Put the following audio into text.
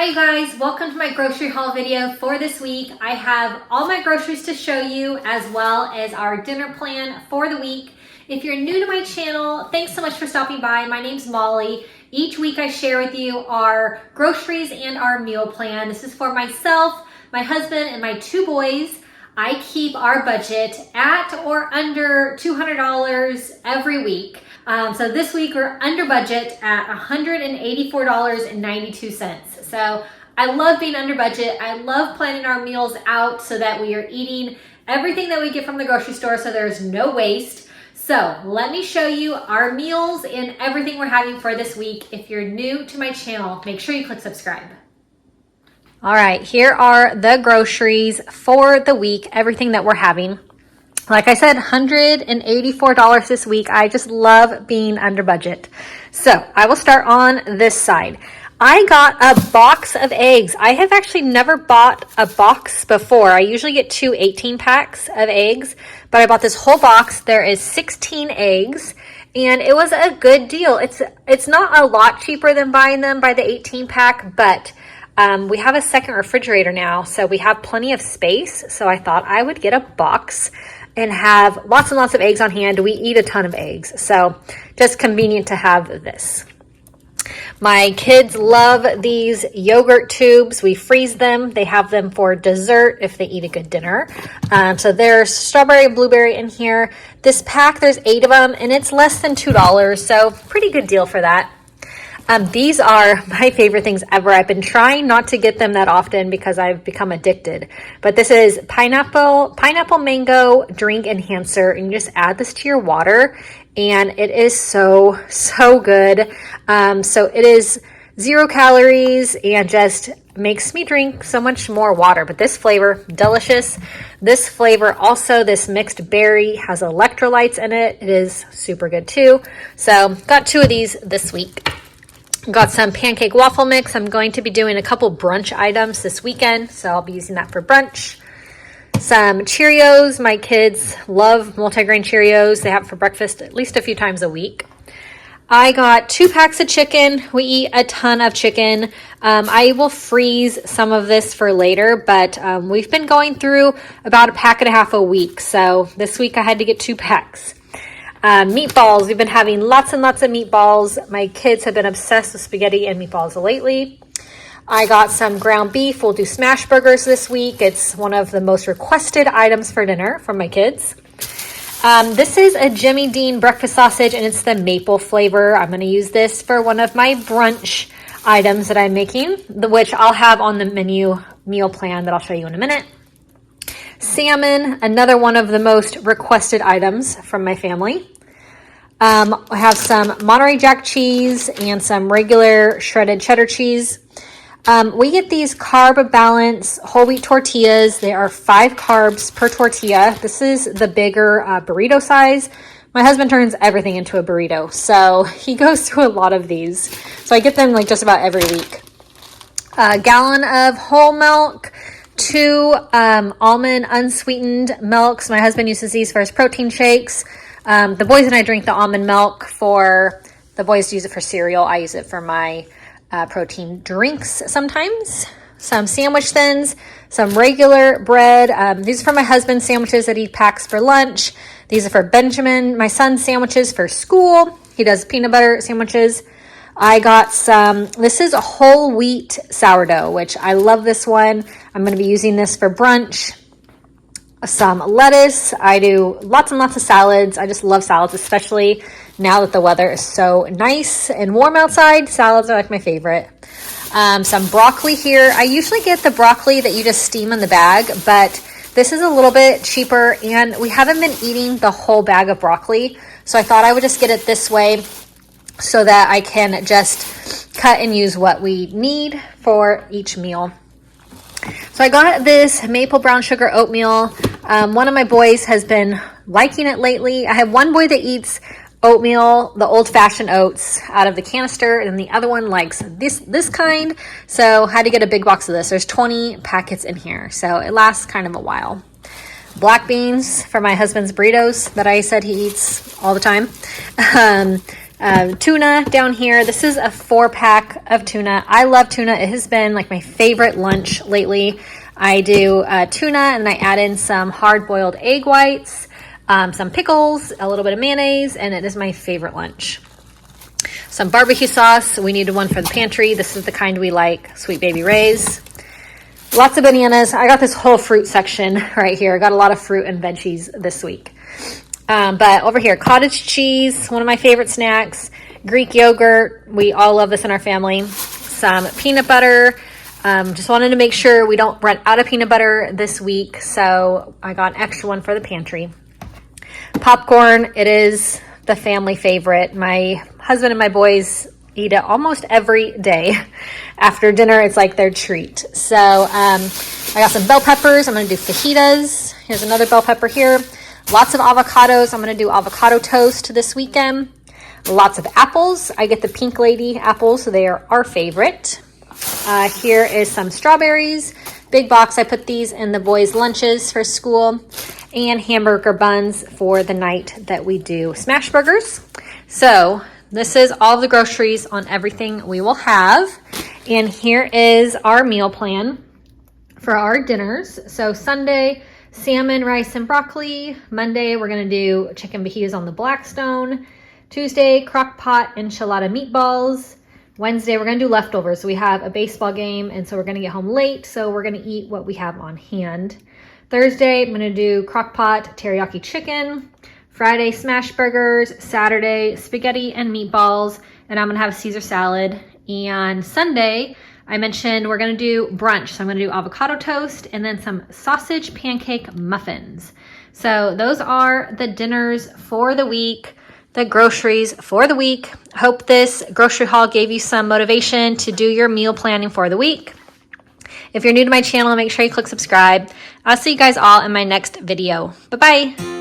Hi you guys, welcome to my grocery haul video for this week. I have all my groceries to show you as well as our dinner plan for the week. If you're new to my channel, thanks so much for stopping by. My name's Molly. Each week I share with you our groceries and our meal plan. This is for myself, my husband, and my two boys. I keep our budget at or under $200 every week. So this week we're under budget at $184.92. So I love being under budget. I love planning our meals out so that we are eating everything that we get from the grocery store so there's no waste. So let me show you our meals and everything we're having for this week. If you're new to my channel, make sure you click subscribe. All right, here are the groceries for the week, everything that we're having. Like I said, $184 this week. I just love being under budget. So I will start on this side. I got a box of eggs. I have actually never bought a box before. I usually get two 18 packs of eggs, but I bought this whole box. There is 16 eggs and it was a good deal. It's not a lot cheaper than buying them by the 18 pack, but we have a second refrigerator now, so we have plenty of space. So I thought I would get a box and have lots and lots of eggs on hand. We eat a ton of eggs, so just convenient to have this. My kids love these yogurt tubes. We freeze them. They have them for dessert if they eat a good dinner. So there's strawberry and blueberry in here. This pack, there's 8 of them, and it's less than $2, so pretty good deal for that. These are my favorite things ever. I've been trying not to get them that often because I've become addicted. But this is pineapple mango drink enhancer, and you just add this to your water, and it is so good. So it is 0 calories and just makes me drink so much more water. But this flavor, delicious. This flavor also, this mixed berry has electrolytes in it. It is super good too. So got 2 of these this week. Got some pancake waffle mix. I'm going to be doing a couple brunch items this weekend, so I'll be using that for brunch. Some Cheerios. My kids love multigrain Cheerios. They have it for breakfast at least a few times a week. I got 2 packs of chicken. We eat a ton of chicken. I will freeze some of this for later, but we've been going through about a pack and a half a week, so this week I had to get 2 packs. Meatballs. We've been having lots and lots of meatballs. My kids have been obsessed with spaghetti and meatballs lately. I got some ground beef. We'll do smash burgers this week. It's one of the most requested items for dinner from my kids. This is a Jimmy Dean breakfast sausage, and it's the maple flavor. I'm going to use this for one of my brunch items that I'm making, which I'll have on the meal plan that I'll show you in a minute. Salmon, another one of the most requested items from my family. I have some Monterey Jack cheese and some regular shredded cheddar cheese. We get these Carb Balance whole wheat tortillas. They are 5 carbs per tortilla. This is the bigger burrito size. My husband turns everything into a burrito, so he goes through a lot of these. So I get them like just about every week. A gallon of whole milk. 2 almond unsweetened milks. My husband uses these for his protein shakes. The boys and I drink the almond milk the boys use it for cereal. I use it for my protein drinks sometimes. Some sandwich thins, some regular bread. These are for my husband's sandwiches that he packs for lunch. These are for Benjamin, my son's sandwiches for school. He does peanut butter sandwiches. I got this is a whole wheat sourdough, which I love this one. I'm going to be using this for brunch. Some lettuce. I do lots and lots of salads. I just love salads, especially now that the weather is so nice and warm outside. Salads are like my favorite. Some broccoli here. I usually get the broccoli that you just steam in the bag, but this is a little bit cheaper, and we haven't been eating the whole bag of broccoli, so I thought I would just get it this way, so that I can just cut and use what we need for each meal. So I got this maple brown sugar oatmeal. One of my boys has been liking it lately. I have one boy that eats oatmeal, the old-fashioned oats out of the canister, and the other one likes this kind. So I had to get a big box of this. There's 20 packets in here, so it lasts kind of a while. Black beans for my husband's burritos that I said he eats all the time. Tuna down here. This is a 4-pack of tuna. I love tuna. It has been like my favorite lunch lately. I do tuna and I add in some hard-boiled egg whites, some pickles, a little bit of mayonnaise, and it is my favorite lunch. Some barbecue sauce. We needed one for the pantry. This is the kind we like, Sweet Baby Ray's. Lots of bananas. I got this whole fruit section right here. I got a lot of fruit and veggies this week. But over here, cottage cheese, one of my favorite snacks, Greek yogurt. We all love this in our family. Some peanut butter. Just wanted to make sure we don't run out of peanut butter this week, so I got an extra one for the pantry. Popcorn, it is the family favorite. My husband and my boys eat it almost every day. After dinner, it's like their treat. So I got some bell peppers. I'm going to do fajitas. Here's another bell pepper here. Lots of avocados. I'm going to do avocado toast this weekend. Lots of apples. I get the Pink Lady apples, so they are our favorite. Here is some strawberries. Big box. I put these in the boys' lunches for school. And hamburger buns for the night that we do smash burgers. So this is all the groceries on everything we will have. And here is our meal plan for our dinners. So Sunday, salmon, rice, and broccoli. Monday, we're going to do chicken fajitas on the Blackstone. Tuesday, crock pot enchilada meatballs. Wednesday, we're going to do leftovers. So we have a baseball game, and so we're going to get home late. So we're going to eat what we have on hand. Thursday, I'm going to do crock pot teriyaki chicken. Friday, smash burgers. Saturday, spaghetti and meatballs. And I'm going to have a Caesar salad. And Sunday, I mentioned we're going to do brunch. So I'm going to do avocado toast and then some sausage pancake muffins. So those are the dinners for the week, the groceries for the week. Hope this grocery haul gave you some motivation to do your meal planning for the week. If you're new to my channel, make sure you click subscribe. I'll see you guys all in my next video. Bye-bye.